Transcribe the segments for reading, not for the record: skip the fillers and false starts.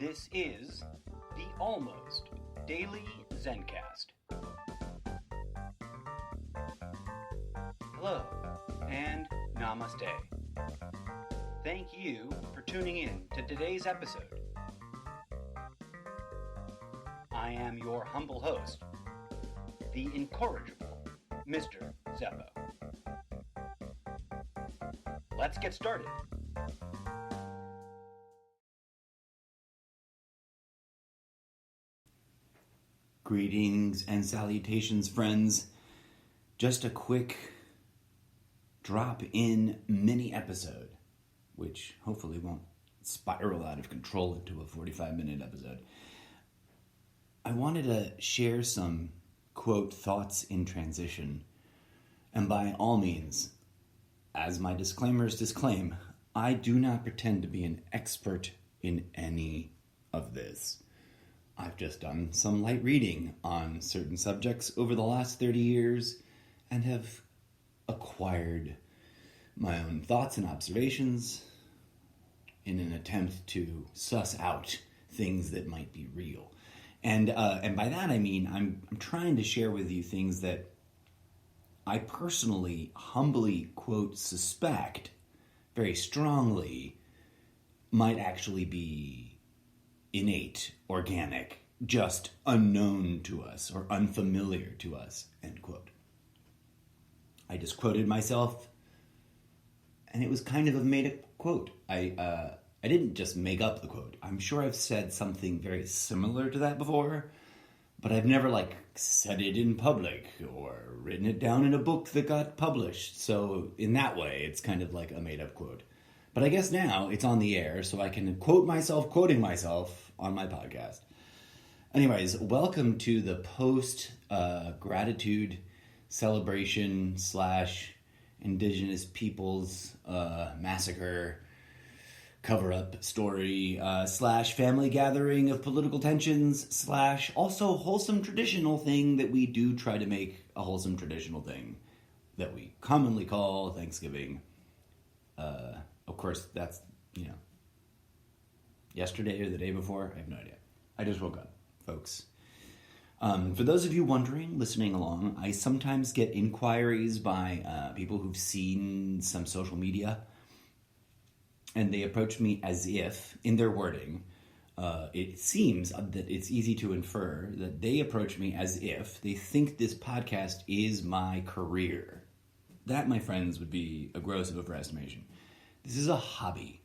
This is the Almost Daily Zencast. Hello, and namaste. Thank you for tuning in to today's episode. I am your humble host, the incorrigible Mr. Zeppo. Let's get started. Greetings and salutations, friends. Just a quick drop-in mini episode, which hopefully won't spiral out of control into a 45-minute episode. I wanted to share some, quote, thoughts in transition. And by all means, as my disclaimers disclaim, I do not pretend to be an expert in any of this. I've just done some light reading on certain subjects over the last 30 years and have acquired my own thoughts and observations in an attempt to suss out things that might be real. And by that I mean I'm trying to share with you things that I personally, humbly, quote, suspect very strongly might actually be innate, organic, just unknown to us or unfamiliar to us, end quote. I just quoted myself, and it was kind of a made-up quote. I didn't just make up the quote. I'm sure I've said something very similar to that before, but I've never, said it in public or written it down in a book that got published. So in that way, it's kind of like a made-up quote. But I guess now it's on the air, so I can quote myself quoting myself on my podcast. Anyways, welcome to the post-gratitude celebration / Indigenous Peoples massacre cover-up story / family gathering of political tensions / also wholesome traditional thing that we do try to make a wholesome traditional thing that we commonly call Thanksgiving. Of course, that's, yesterday or the day before. I have no idea. I just woke up, folks. For those of you wondering, listening along, I sometimes get inquiries by people who've seen some social media, and they approach me as if, in their wording, it seems that it's easy to infer that they approach me as if they think this podcast is my career. That, my friends, would be a gross overestimation. This is a hobby.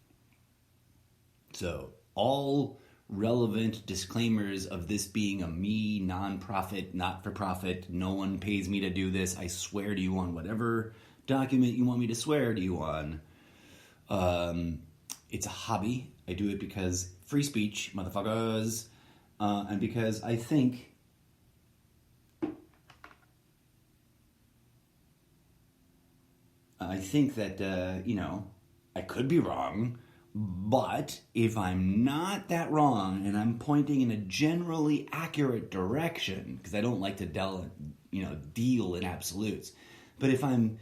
So, all relevant disclaimers of this being a me, non-profit, not-for-profit, no one pays me to do this, I swear to you on whatever document you want me to swear to you on. It's a hobby. I do it because free speech, motherfuckers, and because I think that, I could be wrong, but if I'm not that wrong and I'm pointing in a generally accurate direction, because I don't like to deal in absolutes, but if I'm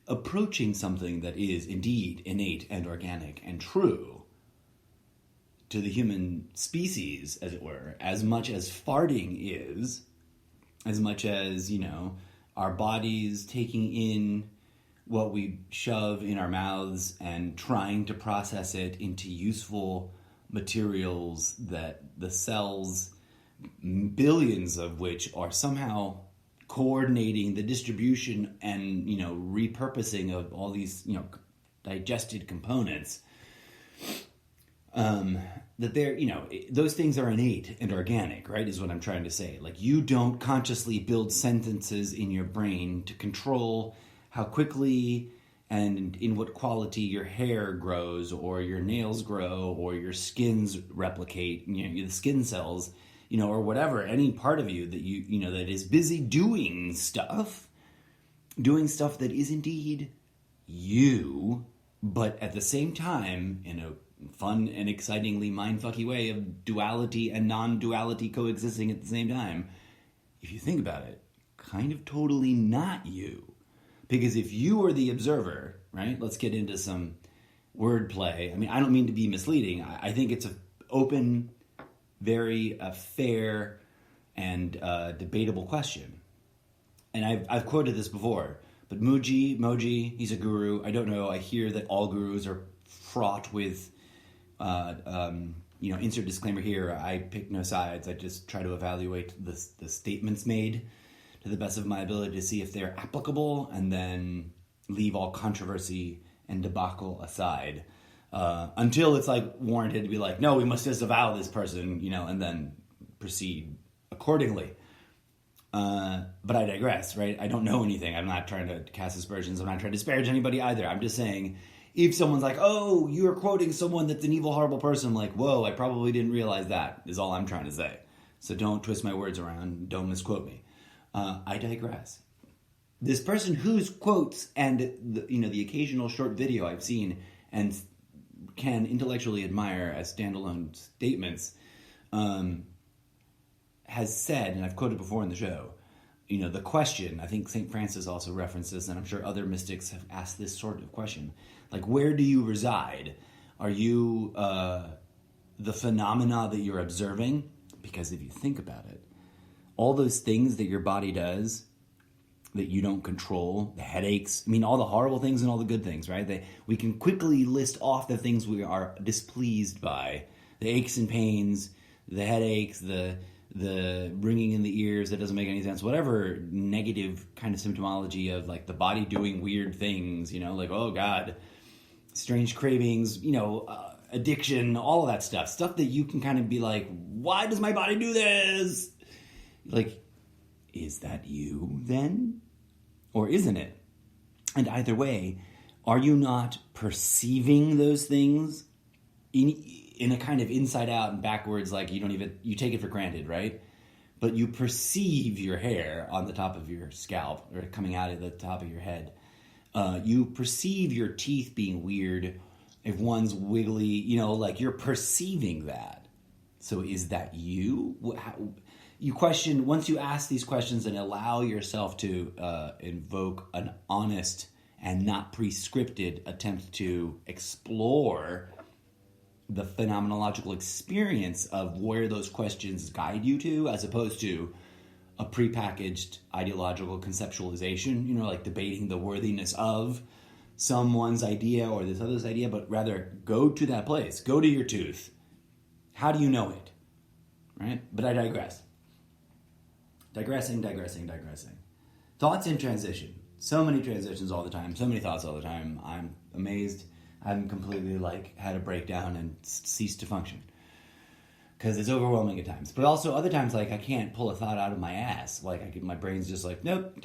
approaching something that is indeed innate and organic and true to the human species, as it were, as much as farting is, as much as, our bodies taking in what we shove in our mouths and trying to process it into useful materials that the cells, billions of which are somehow coordinating the distribution and, repurposing of all these, digested components, that they're, those things are innate and organic, right, is what I'm trying to say. You don't consciously build sentences in your brain to control how quickly and in what quality your hair grows or your nails grow or your skins replicate, the skin cells, or whatever, any part of you that that is busy doing stuff that is indeed you, but at the same time, in a fun and excitingly mindfucky way of duality and non-duality coexisting at the same time, if you think about it, kind of totally not you. Because if you are the observer, right, let's get into some wordplay. I mean, I don't mean to be misleading. I think it's an open very fair and debatable question. And I've quoted this before, but Moji, he's a guru. I don't know. I hear that all gurus are fraught with, insert disclaimer here. I pick no sides. I just try to evaluate the statements made to the best of my ability to see if they're applicable, and then leave all controversy and debacle aside until it's like warranted to be like, no, we must disavow this person, and then proceed accordingly. But I digress, right? I don't know anything. I'm not trying to cast aspersions. I'm not trying to disparage anybody either. I'm just saying, if someone's like, oh, you're quoting someone that's an evil, horrible person, I'm like, whoa, I probably didn't realize that, is all I'm trying to say. So don't twist my words around. Don't misquote me. I digress. This person whose quotes and the occasional short video I've seen and can intellectually admire as standalone statements, has said, and I've quoted before in the show, the question, I think St. Francis also referenced this, and I'm sure other mystics have asked this sort of question, like, where do you reside? Are you the phenomena that you're observing? Because if you think about it, all those things that your body does that you don't control, the headaches, all the horrible things and all the good things, right? We can quickly list off the things we are displeased by, the aches and pains, the headaches, the ringing in the ears that doesn't make any sense, whatever negative kind of symptomology of like the body doing weird things, like, oh God, strange cravings, addiction, all of that stuff that you can kind of be like, why does my body do this? Like, is that you then? Or isn't it? And either way, are you not perceiving those things in a kind of inside out and backwards, like you take it for granted, right? But you perceive your hair on the top of your scalp or coming out of the top of your head. You perceive your teeth being weird if one's wiggly, like you're perceiving that. So is that you? You question, once you ask these questions and allow yourself to invoke an honest and not prescripted attempt to explore the phenomenological experience of where those questions guide you to, as opposed to a prepackaged ideological conceptualization, like debating the worthiness of someone's idea or this other's idea, but rather go to that place, go to your tooth. How do you know it? Right? But I digress. Digressing. Thoughts in transition. So many transitions all the time, so many thoughts all the time. I'm amazed. I'm completely had a breakdown and ceased to function. Because it's overwhelming at times. But also other times, I can't pull a thought out of my ass. My brain's just like, nope,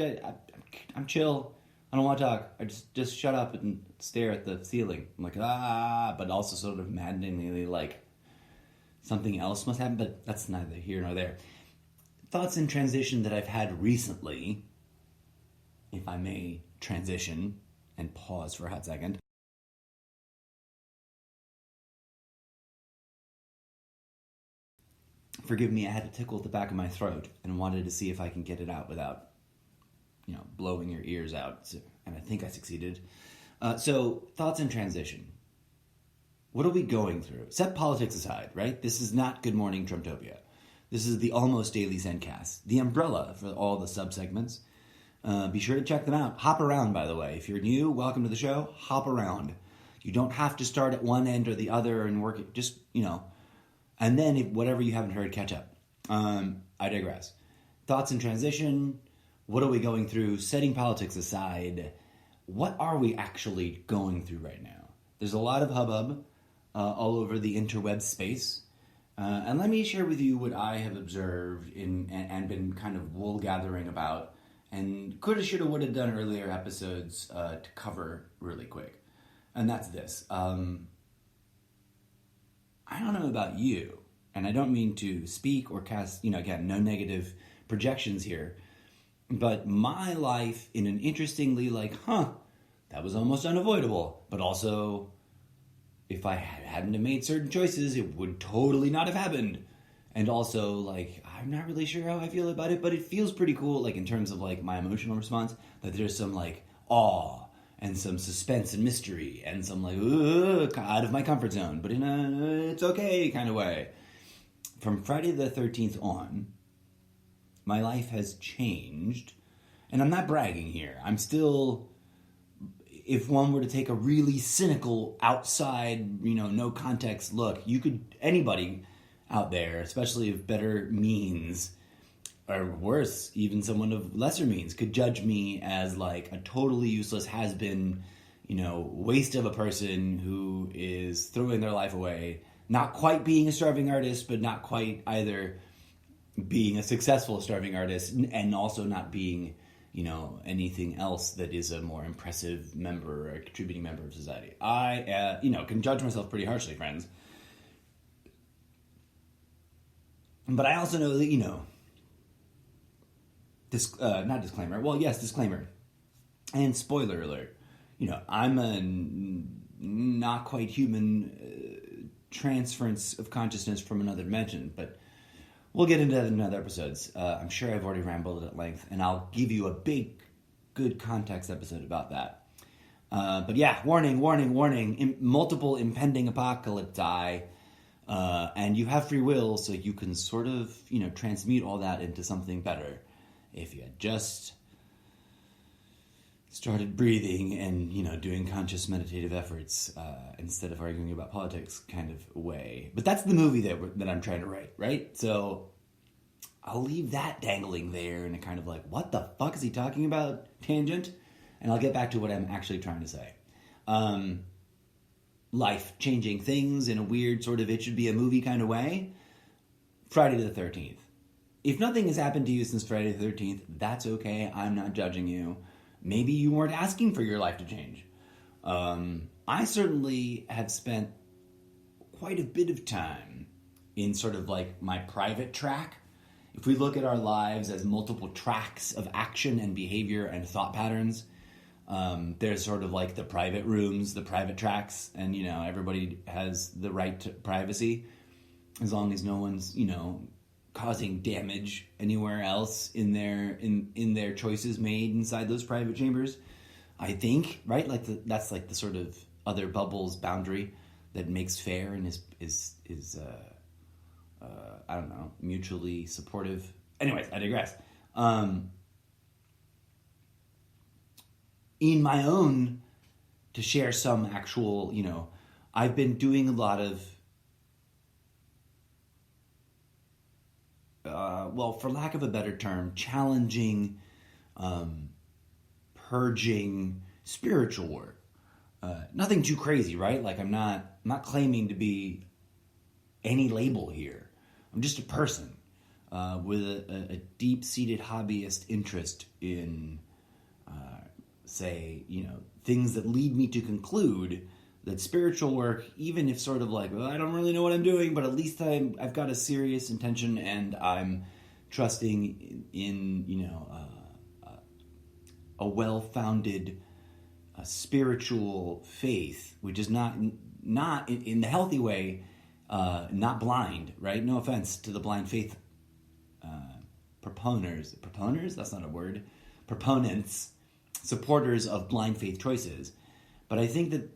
I'm chill. I don't want to talk. I just shut up and stare at the ceiling. I'm like, but also sort of maddeningly something else must happen. But that's neither here nor there. Thoughts in transition that I've had recently, if I may transition and pause for a hot second. Forgive me, I had a tickle at the back of my throat and wanted to see if I can get it out without, blowing your ears out. And I think I succeeded. So, thoughts in transition. What are we going through? Set politics aside, right? This is not Good Morning Trumptopia. This is the Almost Daily Zencast, the umbrella for all the subsegments. Be sure to check them out. Hop around, by the way. If you're new, welcome to the show. Hop around. You don't have to start at one end or the other and work it. Just, and then if whatever you haven't heard, catch up. I digress. Thoughts in transition. What are we going through? Setting politics aside, what are we actually going through right now? There's a lot of hubbub all over the interweb space. And let me share with you what I have observed and been kind of wool gathering about, and coulda, shoulda, woulda done earlier episodes to cover really quick. And that's this. I don't know about you, and I don't mean to speak or cast, again, no negative projections here, but my life in an interestingly that was almost unavoidable, but also if I hadn't have made certain choices, it would totally not have happened. And also, I'm not really sure how I feel about it, but it feels pretty cool, in terms of, my emotional response, that there's some, awe and some suspense and mystery and some, out of my comfort zone, but in a it's okay kind of way. from Friday the 13th on, my life has changed. And I'm not bragging here. I'm still, if one were to take a really cynical outside, no context look, anybody out there, especially of better means, or worse, even someone of lesser means, could judge me as like a totally useless has-been, waste of a person who is throwing their life away, not quite being a starving artist, but not quite either being a successful starving artist, and also not being, anything else that is a more impressive member or a contributing member of society. I, can judge myself pretty harshly, friends. But I also know that, not disclaimer. Well, yes, disclaimer. And spoiler alert. I'm a not quite human transference of consciousness from another dimension, but we'll get into that in other episodes. I'm sure I've already rambled at length, and I'll give you a big, good context episode about that. But yeah, warning. Multiple impending apocalypti. And you have free will, so you can sort of, transmute all that into something better. If you had just started breathing and, doing conscious meditative efforts instead of arguing about politics kind of way. But that's the movie that I'm trying to write, right? So I'll leave that dangling there in a kind of like, what the fuck is he talking about tangent? And I'll get back to what I'm actually trying to say. Life-changing things in a weird sort of it should be a movie kind of way. Friday the 13th. If nothing has happened to you since Friday the 13th, that's okay. I'm not judging you. Maybe you weren't asking for your life to change. I certainly have spent quite a bit of time in sort of like my private track. If we look at our lives as multiple tracks of action and behavior and thought patterns, there's sort of like the private rooms, the private tracks, and, everybody has the right to privacy as long as no one's, causing damage anywhere else in their choices made inside those private chambers. I think, right? That's like the sort of other bubbles boundary that makes fair and is I don't know, mutually supportive. Anyways, I digress. In my own, to share some actual, I've been doing a lot of, for lack of a better term, challenging, purging spiritual work. Nothing too crazy, right? Like I'm not claiming to be any label here. I'm just a person with a deep-seated hobbyist interest in, things that lead me to conclude that spiritual work, even if sort of like, well, I don't really know what I'm doing, but at least I've got a serious intention and I'm trusting in a well-founded spiritual faith, which is not in the healthy way, not blind, right? No offense to the blind faith proponents. That's not a word. Proponents, supporters of blind faith choices. But I think that,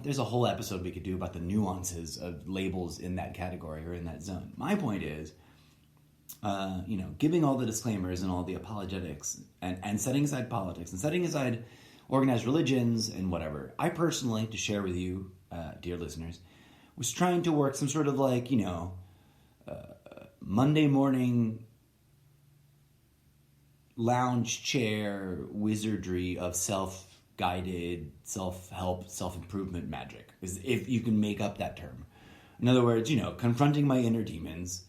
there's a whole episode we could do about the nuances of labels in that category or in that zone. My point is, giving all the disclaimers and all the apologetics and setting aside politics and setting aside organized religions and whatever, I personally, to share with you, dear listeners, was trying to work some sort of like, Monday morning lounge chair wizardry of self-guided, self-help, self-improvement magic, if you can make up that term. In other words, confronting my inner demons,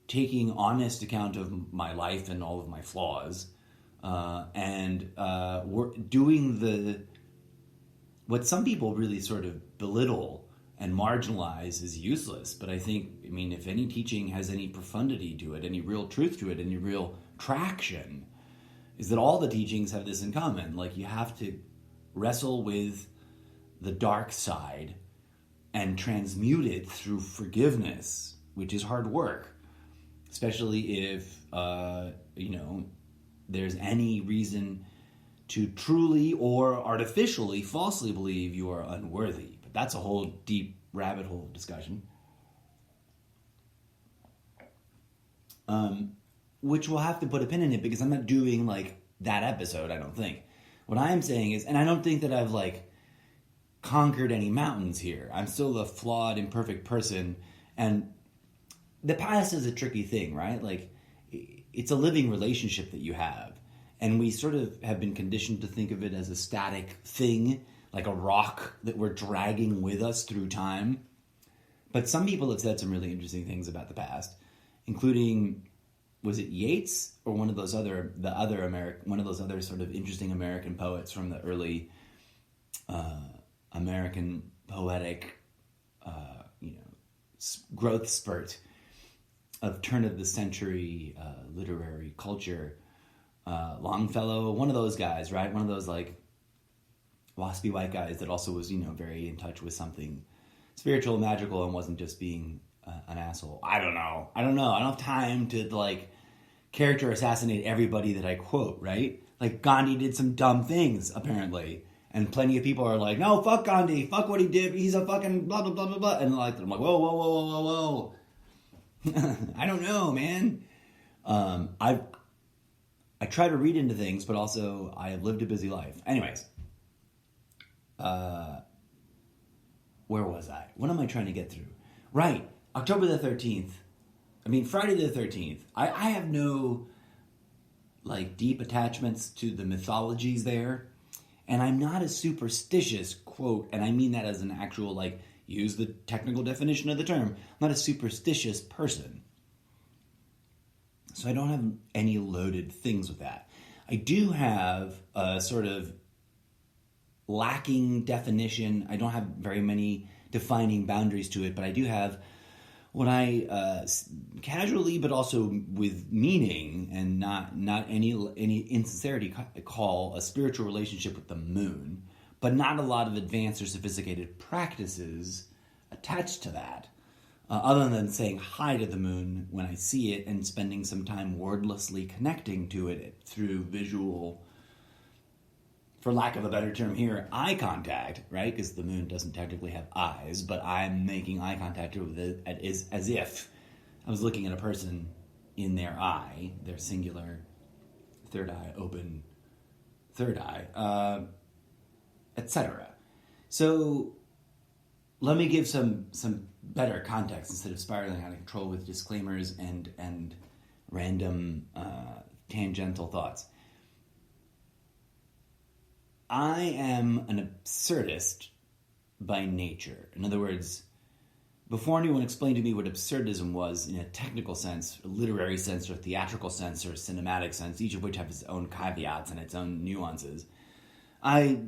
taking honest account of my life and all of my flaws, and doing what some people really sort of belittle and marginalize as useless. But I think, if any teaching has any profundity to it, any real truth to it, any real traction, is that all the teachings have this in common. Like, you have to wrestle with the dark side and transmute it through forgiveness, which is hard work, especially if, there's any reason to truly or artificially, falsely believe you are unworthy. But that's a whole deep rabbit hole discussion. which we'll have to put a pin in it because I'm not doing like that episode, I don't think. What I'm saying is, and I don't think that I've like conquered any mountains here. I'm still a flawed, imperfect person, and the past is a tricky thing, right? Like, it's a living relationship that you have, and we sort of have been conditioned to think of it as a static thing, like a rock that we're dragging with us through time. But some people have said some really interesting things about the past, including, was it Yeats or one of those other sort of interesting American poets from the early American poetic, growth spurt of turn of the century literary culture. Longfellow, one of those guys, right? One of those like waspy white guys that also was, very in touch with something spiritual and magical and wasn't just being an asshole. I don't know. I don't have time to like character assassinate everybody that I quote, right? Like Gandhi did some dumb things apparently. And plenty of people are like, no, fuck Gandhi, fuck what he did, he's a fucking blah, blah, blah, blah, blah. And like, I'm like, whoa, whoa, whoa, whoa, whoa, whoa. I don't know, man. I try to read into things, but also I have lived a busy life. Anyways, where was I? What am I trying to get through? Right, Friday the 13th. I have no like deep attachments to the mythologies there. And I'm not a superstitious, quote, and I mean that as an actual, like, use the technical definition of the term. I'm not a superstitious person. So I don't have any loaded things with that. I do have a sort of lacking definition. I don't have very many defining boundaries to it, but I do have what I casually, but also with meaning and not any insincerity, call a spiritual relationship with the moon, but not a lot of advanced or sophisticated practices attached to that, other than saying hi to the moon when I see it and spending some time wordlessly connecting to it through visual, for lack of a better term here, eye contact, right? Because the moon doesn't technically have eyes, but I'm making eye contact with it as if I was looking at a person in their eye, their singular third eye, open third eye, etc. So let me give some better context instead of spiraling out of control with disclaimers and random tangential thoughts. I am an absurdist by nature. In other words, before anyone explained to me what absurdism was in a technical sense, a literary sense, or theatrical sense, or cinematic sense, each of which have its own caveats and its own nuances, I,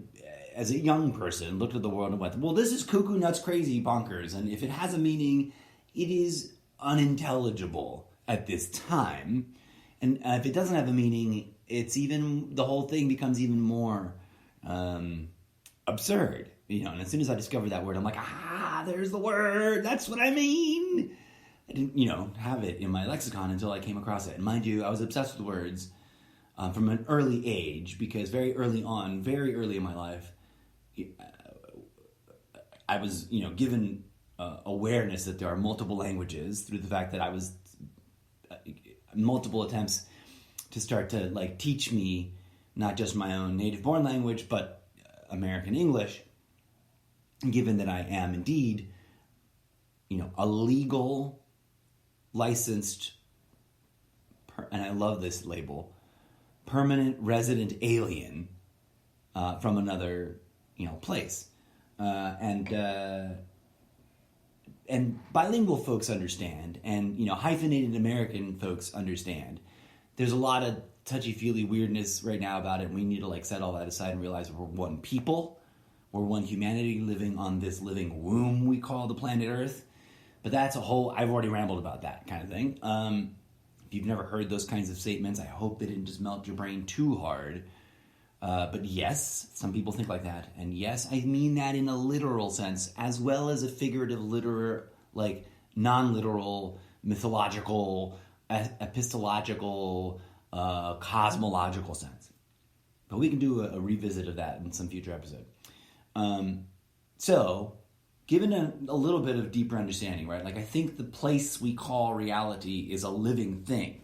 as a young person, looked at the world and went, well, this is cuckoo, nuts, crazy, bonkers, and if it has a meaning, it is unintelligible at this time, and if it doesn't have a meaning, the whole thing becomes even more absurd, and as soon as I discovered that word, I'm like, there's the word, that's what I mean. I didn't, have it in my lexicon until I came across it. And mind you, I was obsessed with words from an early age, because very early in my life, I was, given awareness that there are multiple languages through the fact that I was multiple attempts to start to, like, teach me not just my own native-born language, but American English, given that I am indeed, a legal, licensed, and I love this label, permanent resident alien from another, place. And bilingual folks understand, and, hyphenated American folks understand. There's a lot of touchy-feely weirdness right now about it, and we need to, set all that aside and realize we're one people. We're one humanity living on this living womb we call the planet Earth. But that's a whole... I've already rambled about that kind of thing. If you've never heard those kinds of statements, I hope they didn't just melt your brain too hard. But yes, some people think like that. And yes, I mean that in a literal sense, as well as a figurative, non-literal, mythological, epistological, cosmological sense. But we can do a revisit of that in some future episode. So, given a little bit of deeper understanding, right? Like, I think the place we call reality is a living thing.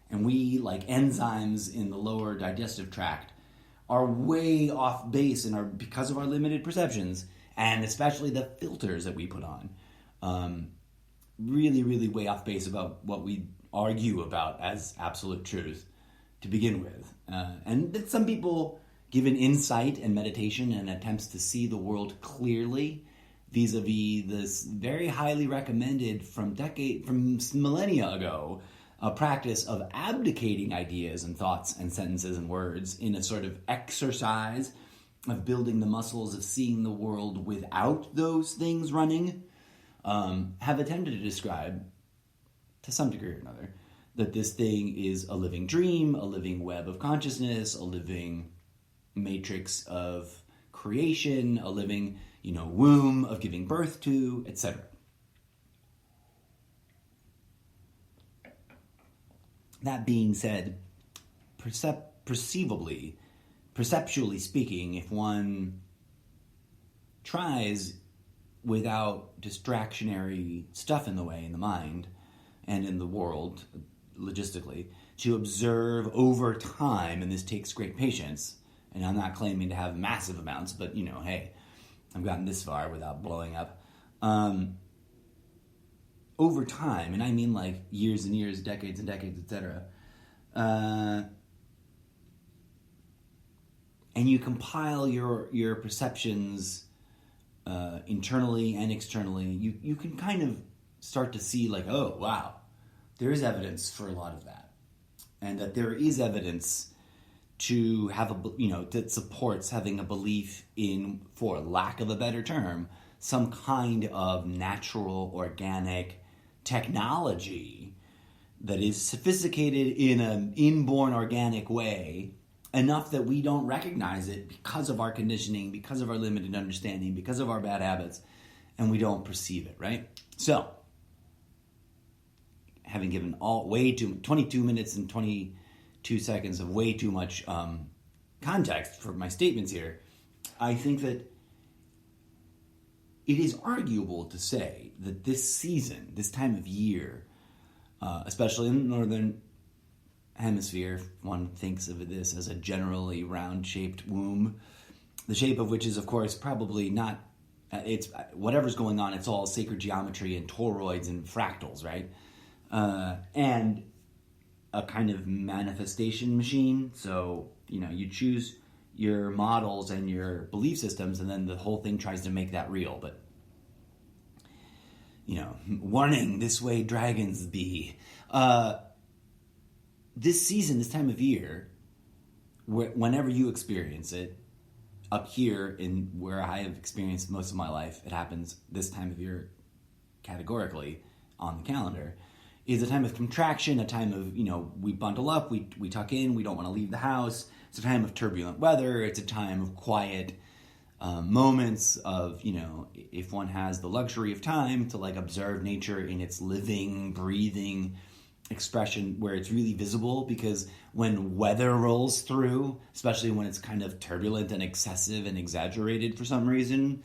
And we, like enzymes in the lower digestive tract, are way off base because of our limited perceptions, and especially the filters that we put on. Really, really way off base about what we argue about as absolute truth to begin with. And that some people, given insight and meditation and attempts to see the world clearly, vis-a-vis this very highly recommended from millennia ago, a practice of abdicating ideas and thoughts and sentences and words in a sort of exercise of building the muscles of seeing the world without those things running, have attempted to describe, to some degree or another, that this thing is a living dream, a living web of consciousness, a living matrix of creation, a living, womb of giving birth to, etc. That being said, perceptually speaking, if one tries without distractionary stuff in the way in the mind and in the world, logistically, to observe over time, and this takes great patience, and I'm not claiming to have massive amounts, but, hey, I've gotten this far without blowing up. Over time, and I mean like years and years, decades and decades, etc., and you compile your perceptions internally and externally, you can kind of start to see like, oh, wow, there is evidence for a lot of that. And that there is evidence to have that supports having a belief in, for lack of a better term, some kind of natural, organic technology that is sophisticated in an inborn organic way, enough that we don't recognize it because of our conditioning, because of our limited understanding, because of our bad habits, and we don't perceive it, right? So, having given 22 minutes and 22 seconds of way too much context for my statements here, I think that it is arguable to say that this season, this time of year, especially in the northern hemisphere, if one thinks of this as a generally round-shaped womb, the shape of which is, of course, probably not, it's whatever's going on, it's all sacred geometry and toroids and fractals, right? And a kind of manifestation machine. So, you choose your models and your belief systems, and then the whole thing tries to make that real. But, warning, this way dragons be. This season, this time of year, whenever you experience it, up here in where I have experienced most of my life, it happens this time of year categorically on the calendar, is a time of contraction, a time of, we bundle up, we tuck in, we don't want to leave the house. It's a time of turbulent weather. It's a time of quiet moments of, if one has the luxury of time to like observe nature in its living, breathing expression where it's really visible, because when weather rolls through, especially when it's kind of turbulent and excessive and exaggerated for some reason,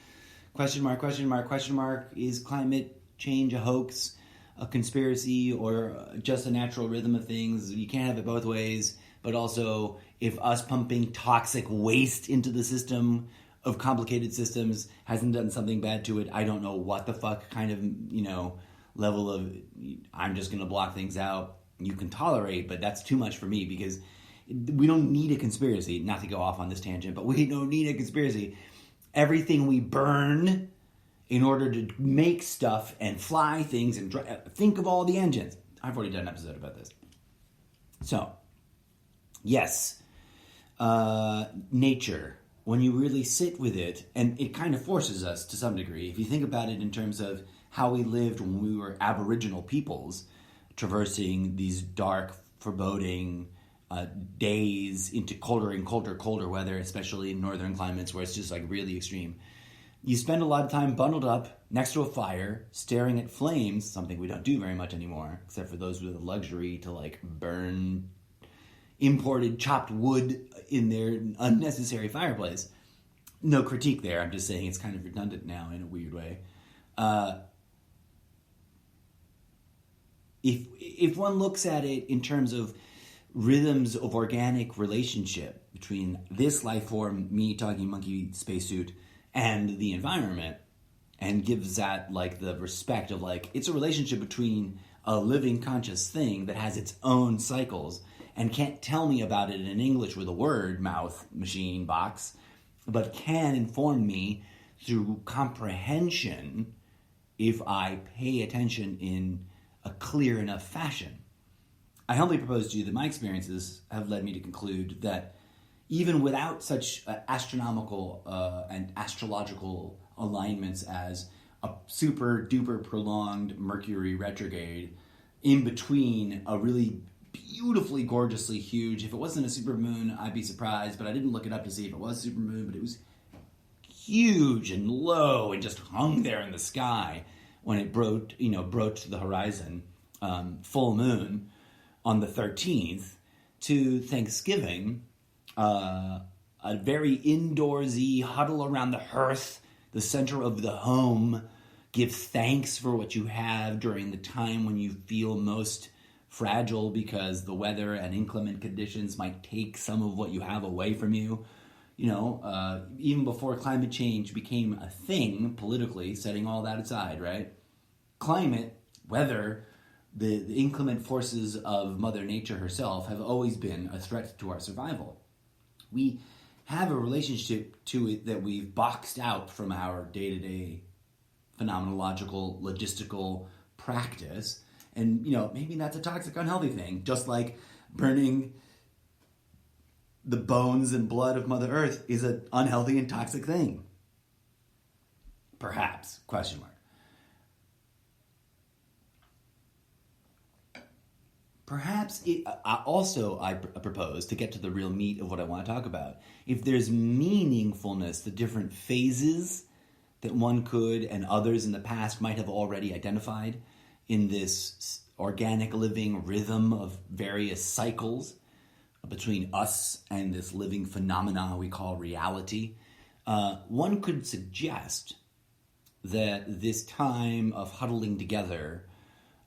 question mark, is climate change a hoax, a conspiracy, or just a natural rhythm of things? You can't have it both ways. But also, if us pumping toxic waste into the system of complicated systems hasn't done something bad to it, I don't know what the fuck kind of, level of I'm just going to block things out you can tolerate, but that's too much for me, because we don't need a conspiracy, not to go off on this tangent, but we don't need a conspiracy. Everything we burn in order to make stuff and fly things and think of all the engines. I've already done an episode about this. So, yes, nature, when you really sit with it, and it kind of forces us to some degree, if you think about it in terms of how we lived when we were Aboriginal peoples, traversing these dark, foreboding days into colder and colder weather, especially in northern climates where it's just like really extreme. You spend a lot of time bundled up next to a fire, staring at flames, something we don't do very much anymore, except for those with the luxury to like burn imported chopped wood in their unnecessary fireplace. No critique there. I'm just saying it's kind of redundant now in a weird way. If one looks at it in terms of rhythms of organic relationship between this life form, me talking monkey spacesuit, and the environment, and gives that like the respect of like it's a relationship between a living conscious thing that has its own cycles and can't tell me about it in English with a word, mouth, machine, box, but can inform me through comprehension if I pay attention in a clear enough fashion. I humbly propose to you that my experiences have led me to conclude that even without such astronomical and astrological alignments as a super duper prolonged Mercury retrograde in between a really beautifully gorgeously huge, if it wasn't a supermoon I'd be surprised, but I didn't look it up to see if it was a supermoon, but it was huge and low and just hung there in the sky when it broached the horizon, full moon on the 13th, to Thanksgiving, a very indoorsy, huddle around the hearth, the center of the home, give thanks for what you have during the time when you feel most fragile because the weather and inclement conditions might take some of what you have away from you. Even before climate change became a thing politically, setting all that aside, right? Climate, weather, the inclement forces of Mother Nature herself have always been a threat to our survival. We have a relationship to it that we've boxed out from our day-to-day phenomenological, logistical practice. And, maybe that's a toxic, unhealthy thing, just like burning the bones and blood of Mother Earth is an unhealthy and toxic thing. Perhaps, question mark. Perhaps I propose, to get to the real meat of what I want to talk about, if there's meaningfulness, the different phases that one could and others in the past might have already identified in this organic living rhythm of various cycles between us and this living phenomena we call reality, one could suggest that this time of huddling together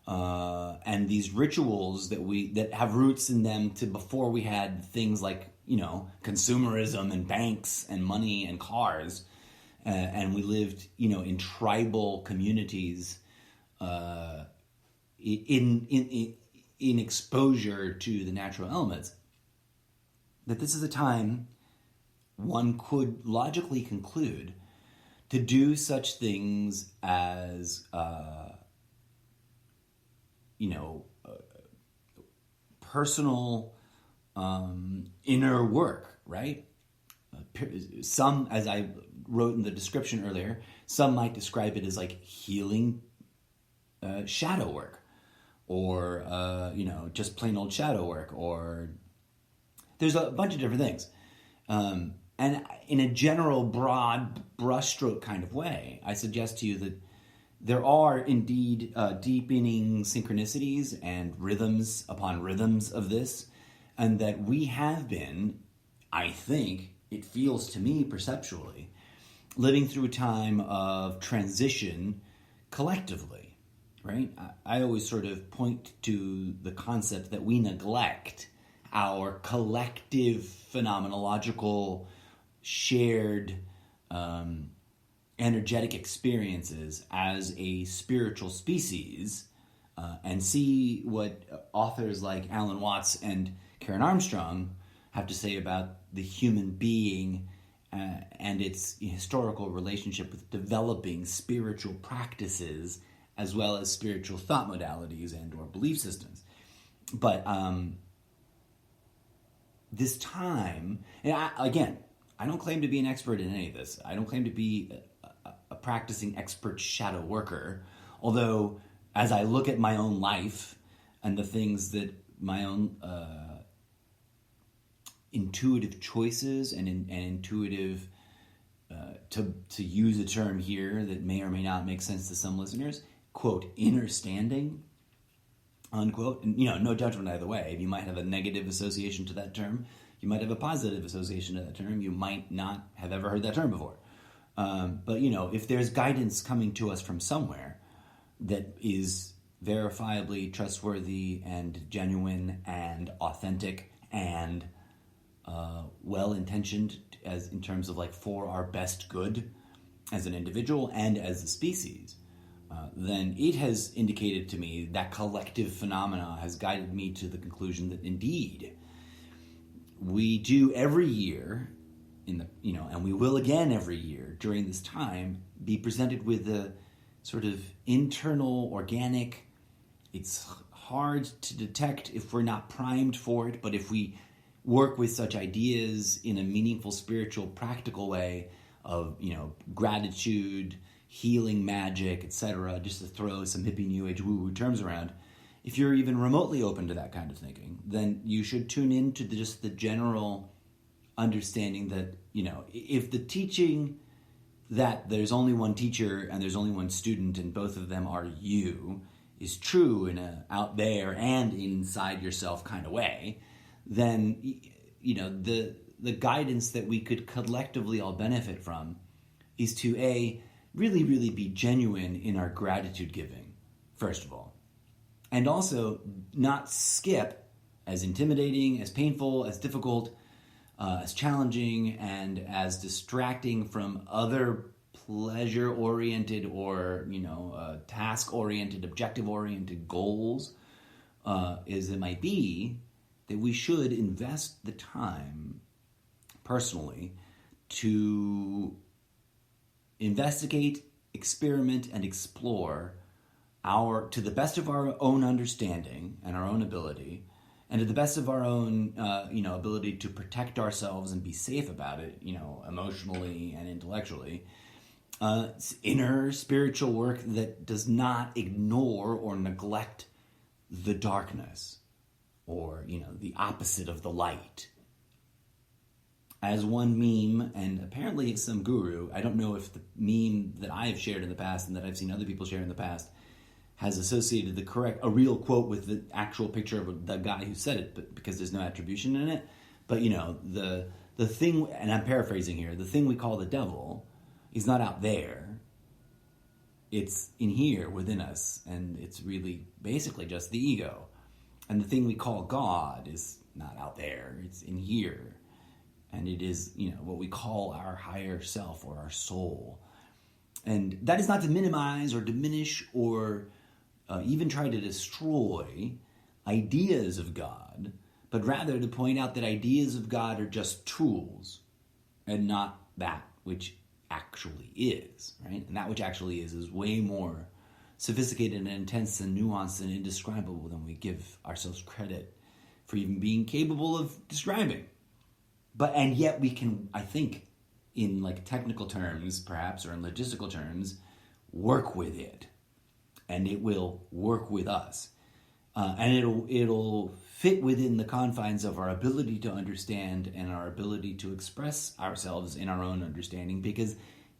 and these rituals that have roots in them to before we had things like consumerism and banks and money and cars, and we lived in tribal communities in exposure to the natural elements. That this is a time one could logically conclude to do such things as personal inner work, right? Some, as I wrote in the description earlier, some might describe it as like healing shadow work, or just plain old shadow work, or there's a bunch of different things. And in a general, broad brushstroke kind of way, I suggest to you that there are indeed deepening synchronicities and rhythms upon rhythms of this, and that we have been, I think, it feels to me perceptually, living through a time of transition collectively, right? I always sort of point to the concept that we neglect our collective phenomenological shared energetic experiences as a spiritual species, and see what authors like Alan Watts and Karen Armstrong have to say about the human being and its historical relationship with developing spiritual practices as well as spiritual thought modalities and or belief systems. But this time, and I don't claim to be an expert in any of this. I don't claim to be a practicing expert shadow worker, although as I look at my own life and the things that my own intuitive choices and intuitive, to use a term here that may or may not make sense to some listeners, quote, inner standing, unquote, and no judgment either way. You might have a negative association to that term. You might have a positive association to that term. You might not have ever heard that term before. But, if there's guidance coming to us from somewhere that is verifiably trustworthy and genuine and authentic and well-intentioned as in terms of for our best good as an individual and as a species, then it has indicated to me that collective phenomena has guided me to the conclusion that indeed we do every year and we will again every year during this time be presented with a sort of internal, organic, it's hard to detect if we're not primed for it, but if we work with such ideas in a meaningful, spiritual, practical way of, gratitude, healing magic, etc., just to throw some hippie new age woo-woo terms around, if you're even remotely open to that kind of thinking, then you should tune into just the general understanding that, if the teaching that there's only one teacher and there's only one student and both of them are you is true in a out there and inside yourself kind of way, then, the guidance that we could collectively all benefit from is to really, really be genuine in our gratitude giving, first of all. And also not skip, as intimidating, as painful, as difficult, as challenging, and as distracting from other pleasure-oriented or, task-oriented, objective-oriented goals, as it might be, that we should invest the time, personally, to investigate, experiment, and explore to the best of our own understanding and our own ability, and to the best of our own, ability to protect ourselves and be safe about it, emotionally and intellectually, inner spiritual work that does not ignore or neglect the darkness or, the opposite of the light. As one meme, and apparently some guru, I don't know if the meme that I've shared in the past and that I've seen other people share in the past has associated a real quote with the actual picture of the guy who said it, but because there's no attribution in it. But, the thing, and I'm paraphrasing here, the thing we call the devil is not out there. It's in here within us, and it's really basically just the ego. And the thing we call God is not out there, it's in here. And it is, what we call our higher self or our soul. And that is not to minimize or diminish or even try to destroy ideas of God, but rather to point out that ideas of God are just tools and not that which actually is, right? And that which actually is way more sophisticated and intense and nuanced and indescribable than we give ourselves credit for even being capable of describing. And yet we can, I think, in technical terms, perhaps, or in logistical terms, work with it. And it will work with us. And it'll fit within the confines of our ability to understand and our ability to express ourselves in our own understanding, because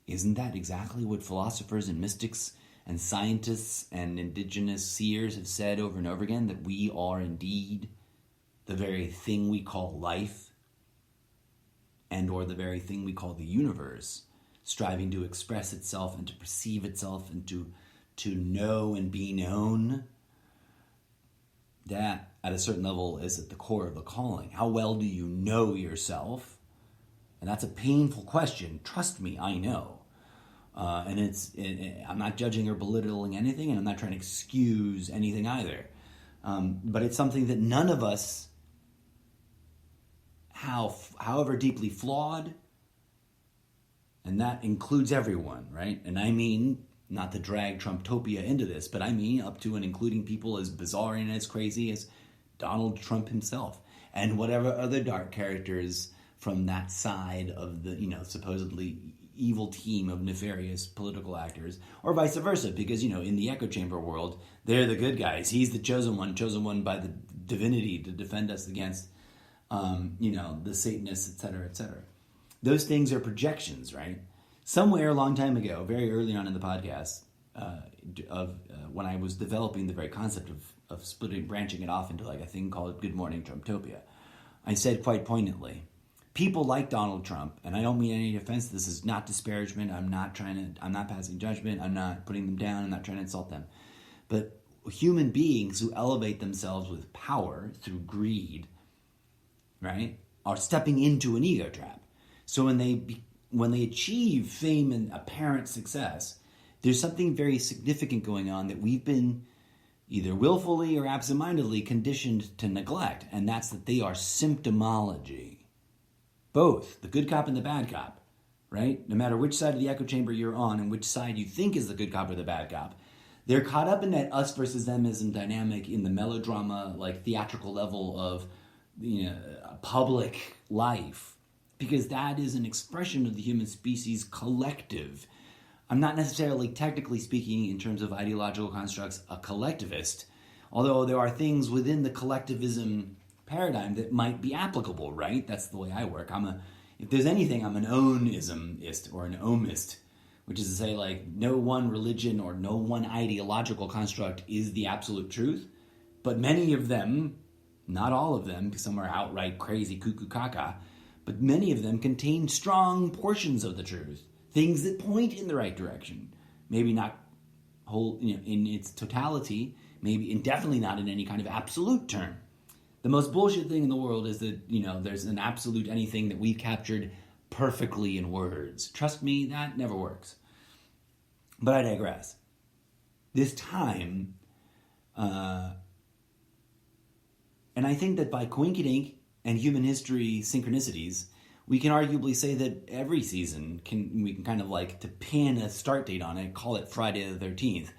isn't that exactly what philosophers and mystics and scientists and indigenous seers have said over and over again, that we are indeed the very thing we call life, and or the very thing we call the universe, striving to express itself and to perceive itself and to know and be known? That, at a certain level, is at the core of the calling. How well do you know yourself? And that's a painful question. Trust me, I know. I'm not judging or belittling anything, and I'm not trying to excuse anything either. But it's something that none of us, however deeply flawed, and that includes everyone, right? And I mean, not to drag Trumptopia into this, but I mean up to and including people as bizarre and as crazy as Donald Trump himself, and whatever other dark characters from that side of the, supposedly evil team of nefarious political actors, or vice versa, because, in the echo chamber world, they're the good guys. He's the chosen one by the divinity to defend us against the Satanists, etc., etc. Those things are projections, right? Somewhere a long time ago, very early on in the podcast, when I was developing the very concept of branching it off into a thing called Good Morning Trumptopia, I said quite poignantly, people like Donald Trump, and I don't mean any offense, this is not disparagement, I'm not passing judgment, I'm not putting them down, I'm not trying to insult them. But human beings who elevate themselves with power through greed, right, are stepping into an ego trap. So when they achieve fame and apparent success, there's something very significant going on that we've been either willfully or absentmindedly conditioned to neglect, and that's that they are symptomology. Both, the good cop and the bad cop, right? No matter which side of the echo chamber you're on and which side you think is the good cop or the bad cop, they're caught up in that us versus themism dynamic in the melodrama, like theatrical level of public life, because that is an expression of the human species collective. I'm not necessarily, technically speaking, in terms of ideological constructs, a collectivist, although there are things within the collectivism paradigm that might be applicable, right? That's the way I work. If there's anything, I'm an onismist or an omist, which is to say, like, no one religion or no one ideological construct is the absolute truth, but many of them, not all of them, because some are outright crazy cuckoo caca, but many of them contain strong portions of the truth. Things that point in the right direction. Maybe not whole, in its totality, and definitely not in any kind of absolute term. The most bullshit thing in the world is that, there's an absolute anything that we've captured perfectly in words. Trust me, that never works. But I digress. This time, and I think that by coinkydink and human history synchronicities, we can arguably say that every season we can kind of like, to pin a start date on it, call it Friday the 13th,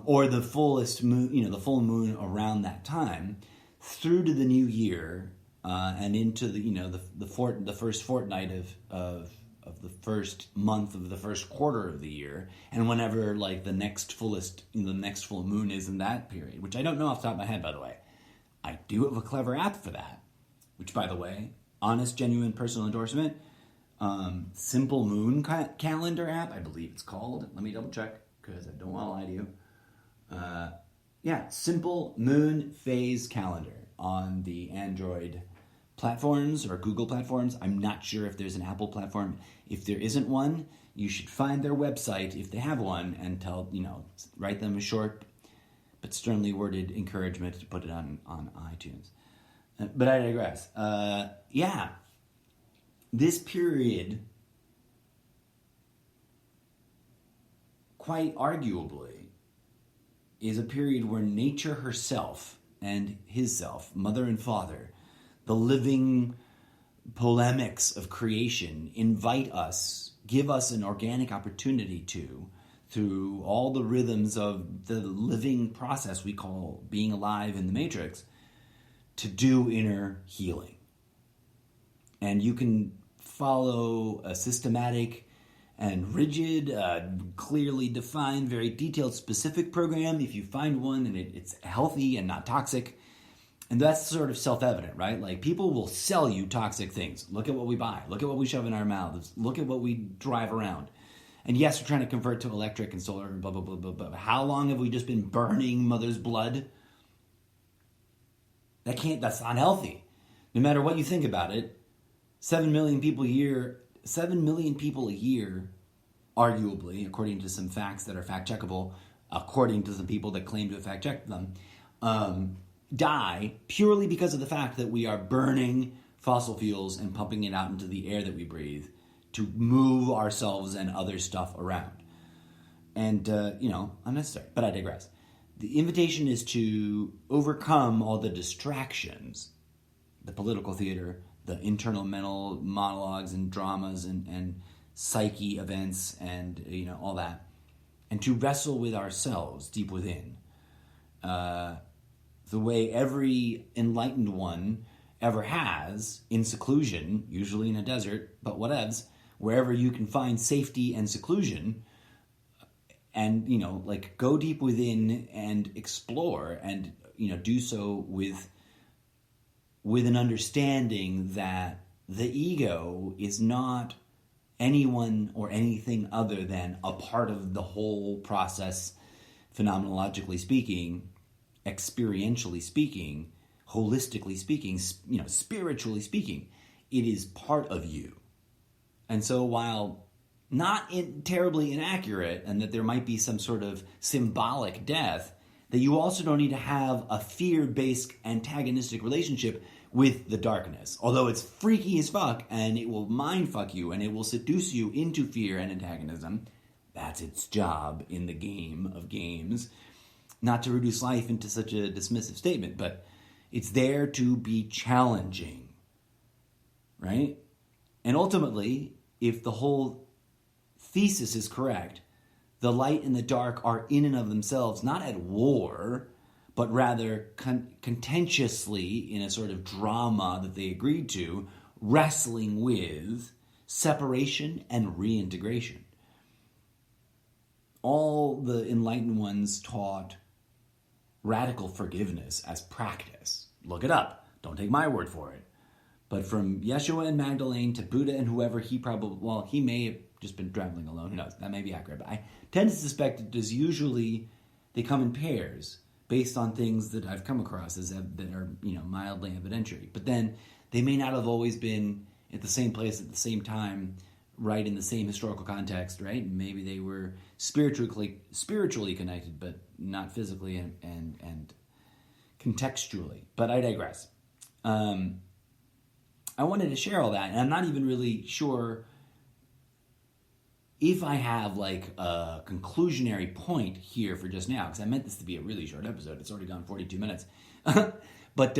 or the fullest moon, the full moon around that time, through to the new year, and into the first fortnight of the first month of the first quarter of the year, and whenever like the next full moon is in that period, which I don't know off the top of my head, by the way. I do have a clever app for that, which, by the way, honest, genuine personal endorsement, Simple Moon Calendar app, I believe it's called. Let me double check, because I don't want to lie to you. Simple Moon Phase Calendar on the Android platforms or Google platforms. I'm not sure if there's an Apple platform. If there isn't one, you should find their website if they have one and write them a short but sternly worded encouragement to put it on iTunes. But I digress. This period, quite arguably, is a period where nature herself and his self, mother and father, the living polemics of creation, give us an organic opportunity through all the rhythms of the living process we call being alive in the Matrix, to do inner healing. And you can follow a systematic and rigid, clearly defined, very detailed, specific program if you find one and it's healthy and not toxic. And that's sort of self-evident, right? Like, people will sell you toxic things. Look at what we buy. Look at what we shove in our mouths. Look at what we drive around. And yes, we're trying to convert to electric and solar and blah, blah, blah, blah, blah. How long have we just been burning mother's blood? That's unhealthy. No matter what you think about it, 7 million people a year, arguably, according to some facts that are fact-checkable, according to some people that claim to have fact-checked them, die purely because of the fact that we are burning fossil fuels and pumping it out into the air that we breathe to move ourselves and other stuff around. And, unnecessary. But I digress. The invitation is to overcome all the distractions, the political theater, the internal mental monologues and dramas and psyche events and, all that, and to wrestle with ourselves deep within. The way every enlightened one ever has, in seclusion, usually in a desert, but whatevs, wherever you can find safety and seclusion, and, go deep within and explore and, do so with an understanding that the ego is not anyone or anything other than a part of the whole process, phenomenologically speaking, experientially speaking, holistically speaking, spiritually speaking. it is part of you. And so while not terribly inaccurate, and that there might be some sort of symbolic death, that you also don't need to have a fear-based antagonistic relationship with the darkness. Although it's freaky as fuck, and it will mind fuck you, and it will seduce you into fear and antagonism. That's its job in the game of games. Not to reduce life into such a dismissive statement, but it's there to be challenging, right? And ultimately, if the whole thesis is correct, the light and the dark are in and of themselves not at war, but rather contentiously, in a sort of drama that they agreed to, wrestling with separation and reintegration. All the enlightened ones taught radical forgiveness as practice. Look it up. Don't take my word for it. But from Yeshua and Magdalene to Buddha and whoever, he may have just been traveling alone. Who knows? That may be accurate. But I tend to suspect it does usually, they come in pairs based on things that I've come across that are, mildly evidentiary. But then they may not have always been at the same place at the same time, right, in the same historical context, right? Maybe they were spiritually connected, but not physically and contextually. But I digress. I wanted to share all that, and I'm not even really sure if I have like a conclusionary point here for just now, because I meant this to be a really short episode. It's already gone 42 minutes. But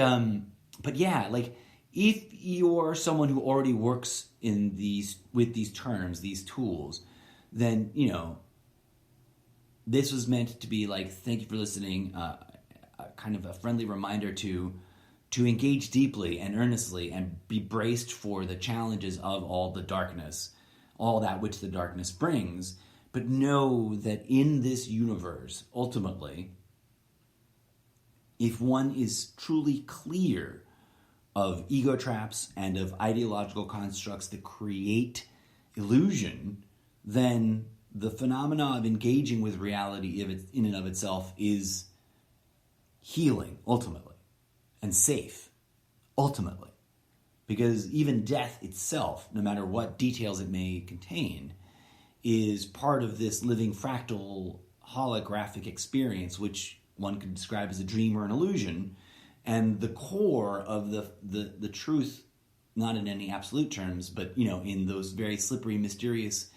yeah, like if you're someone who already works with these terms, these tools, then, this was meant to be like, thank you for listening, kind of a friendly reminder to engage deeply and earnestly and be braced for the challenges of all the darkness, all that which the darkness brings, but know that in this universe, ultimately, if one is truly clear of ego traps and of ideological constructs that create illusion, then the phenomena of engaging with reality in and of itself is healing, ultimately, and safe, ultimately. Because even death itself, no matter what details it may contain, is part of this living fractal holographic experience, which one could describe as a dream or an illusion, and the core of the truth, not in any absolute terms, but in those very slippery, mysterious,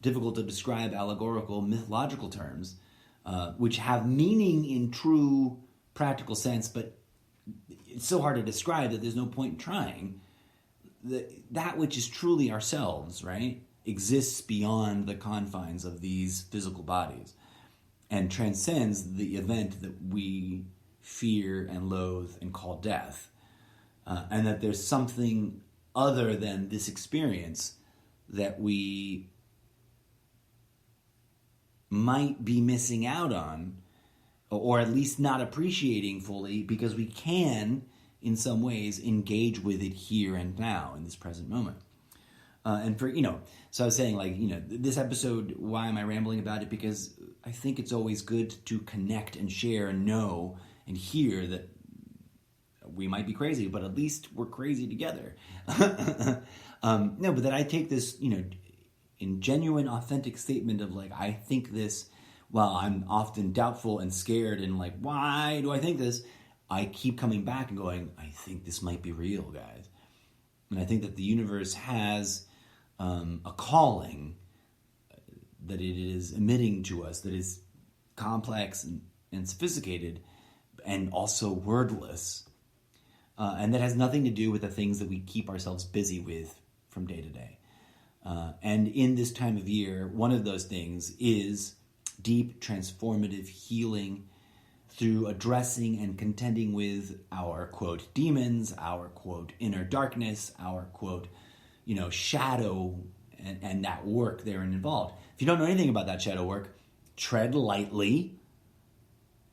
difficult to describe allegorical, mythological terms, which have meaning in true practical sense, but it's so hard to describe that there's no point in trying. That which is truly ourselves, right, exists beyond the confines of these physical bodies and transcends the event that we fear and loathe and call death. And that there's something other than this experience that we might be missing out on, or at least not appreciating fully, because we can, in some ways, engage with it here and now in this present moment. And for, so I was saying, like, this episode, why am I rambling about it? Because I think it's always good to connect and share and know and hear that we might be crazy, but at least we're crazy together. No, but that I take this, in genuine, authentic statement of like, I think this, while I'm often doubtful and scared and like, why do I think this? I keep coming back and going, I think this might be real, guys. And I think that the universe has a calling that it is emitting to us that is complex and sophisticated and also wordless. And that has nothing to do with the things that we keep ourselves busy with from day to day. And in this time of year, one of those things is deep, transformative healing through addressing and contending with our, quote, demons, our, quote, inner darkness, our, quote, shadow, and that work therein involved. If you don't know anything about that shadow work, tread lightly.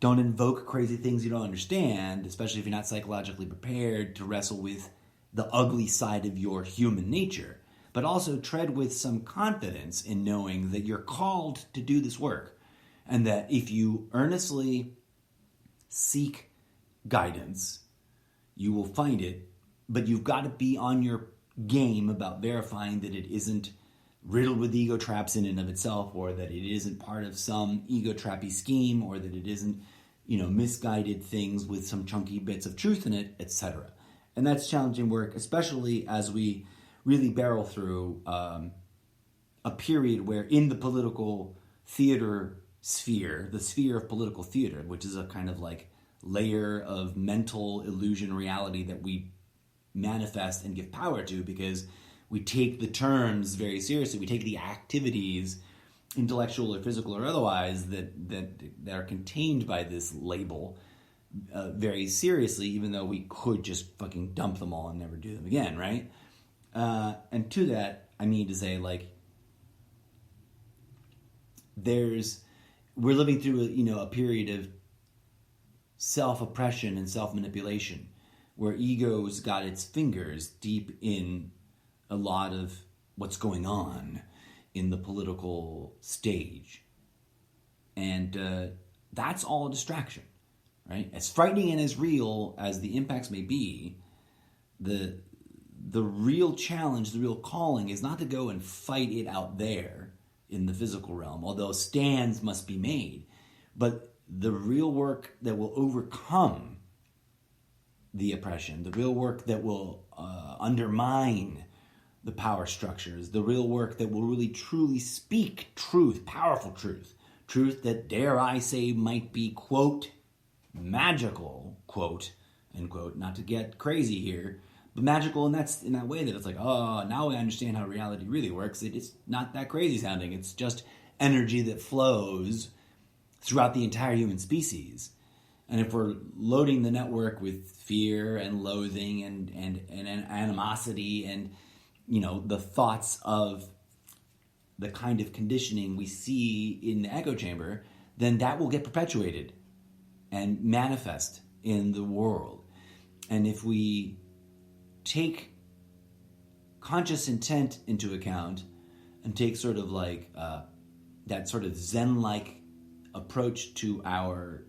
Don't invoke crazy things you don't understand, especially if you're not psychologically prepared to wrestle with the ugly side of your human nature. But also tread with some confidence in knowing that you're called to do this work, and that if you earnestly seek guidance, you will find it, but you've got to be on your game about verifying that it isn't riddled with ego traps in and of itself, or that it isn't part of some ego trappy scheme, or that it isn't, misguided things with some chunky bits of truth in it, etc. And that's challenging work, especially as we really barrel through a period where in the political theater sphere, the sphere of political theater, which is a kind of like layer of mental illusion reality that we manifest and give power to because we take the terms very seriously. We take the activities, intellectual or physical or otherwise, that are contained by this label very seriously, even though we could just fucking dump them all and never do them again, right? And to that, I mean to say, like, we're living through a period of self-oppression and self-manipulation, where ego's got its fingers deep in a lot of what's going on in the political stage. And that's all a distraction, right? As frightening and as real as the impacts may be, the real challenge, the real calling is not to go and fight it out there in the physical realm, although stands must be made. But the real work that will overcome the oppression, the real work that will undermine the power structures, the real work that will really truly speak truth, powerful truth that, dare I say, might be, quote, magical, quote, unquote, not to get crazy here, but magical in that way that it's like, oh, now I understand how reality really works. It's not that crazy sounding. It's just energy that flows throughout the entire human species. And if we're loading the network with fear and loathing and animosity and, the thoughts of the kind of conditioning we see in the echo chamber, then that will get perpetuated and manifest in the world. And if we take conscious intent into account and take sort of like that sort of Zen-like approach to our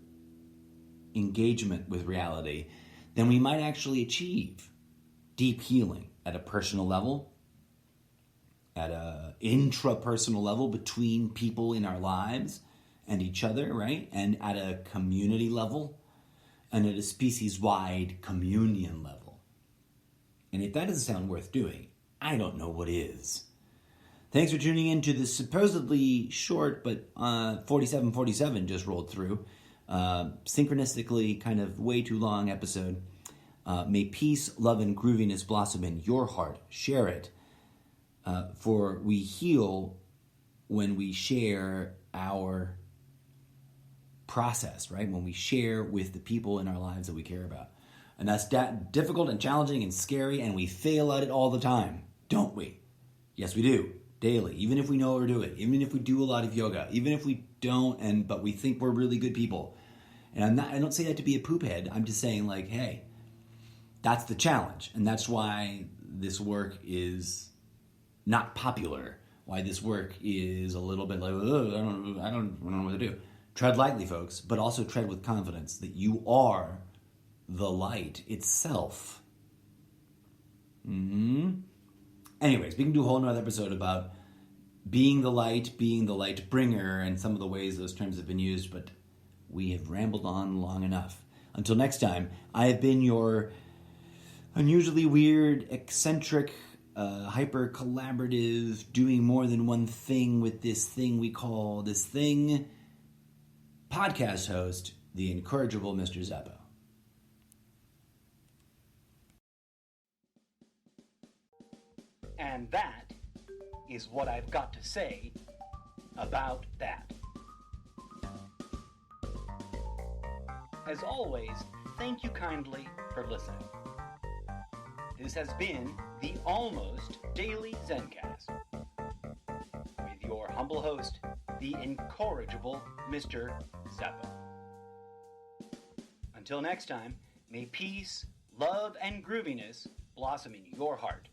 engagement with reality, then we might actually achieve deep healing at a personal level, at a intrapersonal level between people in our lives and each other, right? And at a community level, and at a species-wide communion level. And if that doesn't sound worth doing, I don't know what is. Thanks for tuning in to this supposedly short, but 4747 just rolled through. Synchronistically, kind of way too long episode. May peace, love, and grooviness blossom in your heart. Share it. For we heal when we share our process, right? When we share with the people in our lives that we care about. And that's difficult and challenging and scary, and we fail at it all the time, don't we? Yes, we do. Daily. Even if we know how to do it. Even if we do a lot of yoga. Even if we don't, but we think we're really good people. And I don't say that to be a poop head. I'm just saying, like, hey, that's the challenge. And that's why this work is not popular. Why this work is a little bit like, I don't know what to do. Tread lightly, folks, but also tread with confidence that you are the light itself. Anyways, we can do a whole nother episode about being the light bringer, and some of the ways those terms have been used, but we have rambled on long enough. Until next time, I have been your unusually weird, eccentric, hyper-collaborative, doing more than one thing with this thing we call this thing, podcast host, the incorrigible Mr. Zappo. And that is what I've got to say about that. As always, thank you kindly for listening. This has been the Almost Daily Zencast with your humble host, the incorrigible Mr. Zappo. Until next time, may peace, love, and grooviness blossom in your heart.